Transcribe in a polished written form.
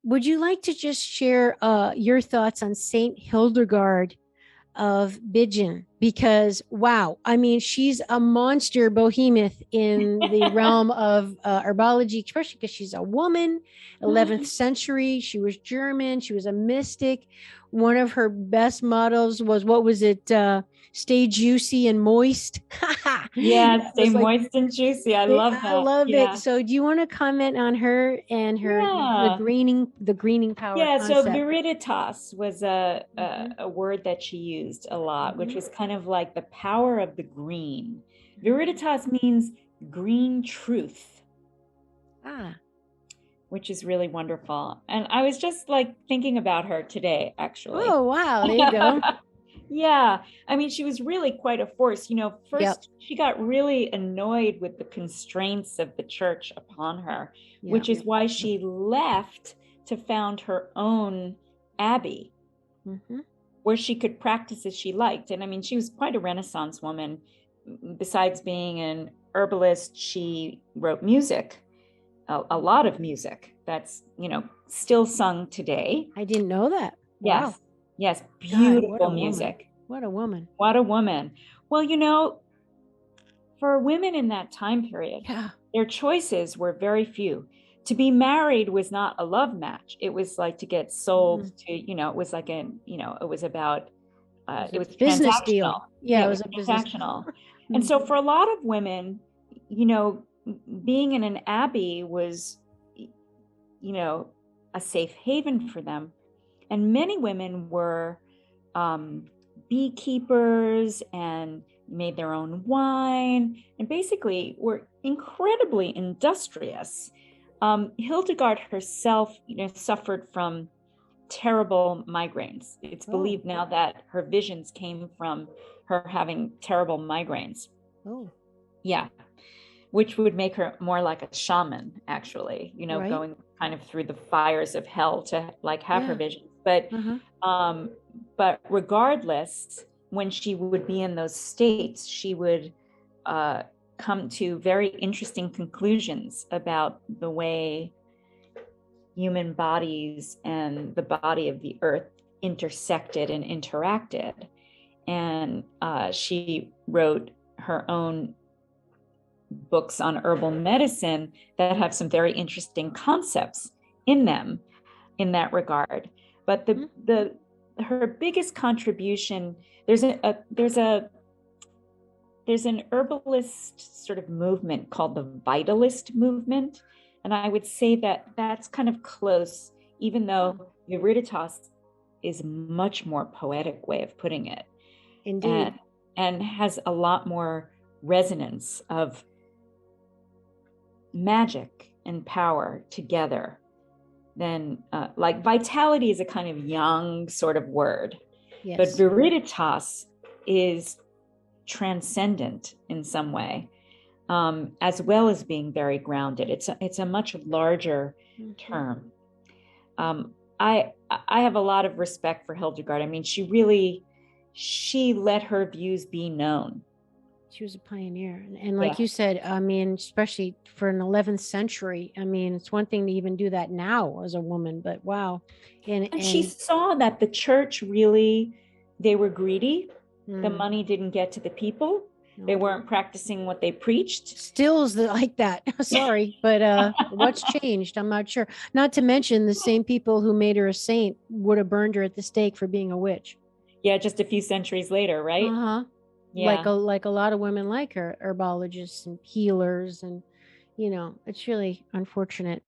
would you like to just share your thoughts on Saint Hildegarde of Bingen? Because wow, I mean, she's a monster behemoth in the realm of herbology, especially because she's a woman, 11th century. She was German. She was a mystic. One of her best mottos was, what was it? Stay juicy and moist. Yeah, That stay was like, moist and juicy. I love I that. love it. Yeah. So do you want to comment on her and her Yeah. the greening power Yeah, so concept? viriditas was a, Mhm, a word that she used a lot, which mhm, was kind of like the power of the green. mhm. Viriditas means green truth, Ah, which is really wonderful. And I was just like thinking about her today, actually. oh wow, there you go. Yeah, I mean, she was really quite a force. Yep, First, she got really annoyed with the constraints of the church upon her, yep. which is why she left to found her own abbey Hmm. where she could practice as she liked. And I mean, she was quite a Renaissance woman. Besides being an herbalist, she wrote music, a lot of music that's, still sung today. I didn't know that. Wow. Yes, yes, God, what a beautiful woman. music. What a woman. What a woman. Well, for women in that time period, Yeah. their choices were very few. To be married was not a love match. It was like to get Mhm. sold to, it was like it was about, It was it a was business transactional. deal. Yeah, Yeah, it it was was a business deal. transactional. And Mhm. so for a lot of women, you know, being in an abbey was, you know, a safe haven for them. And many women were um, beekeepers and made their own wine and basically were incredibly industrious. Hildegard herself, suffered from terrible migraines. It's Oh, believed now that her visions came from her having terrible migraines. oh, Yeah, which would make her more like a shaman, actually, right. going kind of through the fires of hell to like have her Yeah. visions. But Uh-huh. um, but regardless, when she would be in those states, she would uh, come to very interesting conclusions about the way human bodies and the body of the earth intersected and interacted. And she wrote her own books on herbal medicine that have some very interesting concepts in them in that regard. But Mhm. the her biggest contribution, there's an herbalist sort of movement called the vitalist movement, and I would say that that's kind of close, even Oh, though Viriditas is a much more poetic way of putting it, and indeed. has a lot more resonance of magic and power together than like vitality is a kind of young sort of word, but Yes. viriditas is transcendent in some way, as well as being very grounded. It's a much larger Mhm. term. Um, I have a lot of respect for Hildegard. I mean, she let her views be known. She was a pioneer. And like Yeah. you said, I mean, especially for an 11th century, I mean, it's one thing to even do that now as a woman, but wow. And she And saw that the church really, they were greedy. The mm, money didn't get to the people. They no. weren't practicing what they preached. Stills that like that. Sorry, but what's changed? I'm not sure. Not to mention the same people who made her a saint would have burned her at the stake for being a witch. Yeah, just a few centuries later, right? Uh-huh. Yeah. Like a lot of women like her, herbologists and healers, and it's really unfortunate.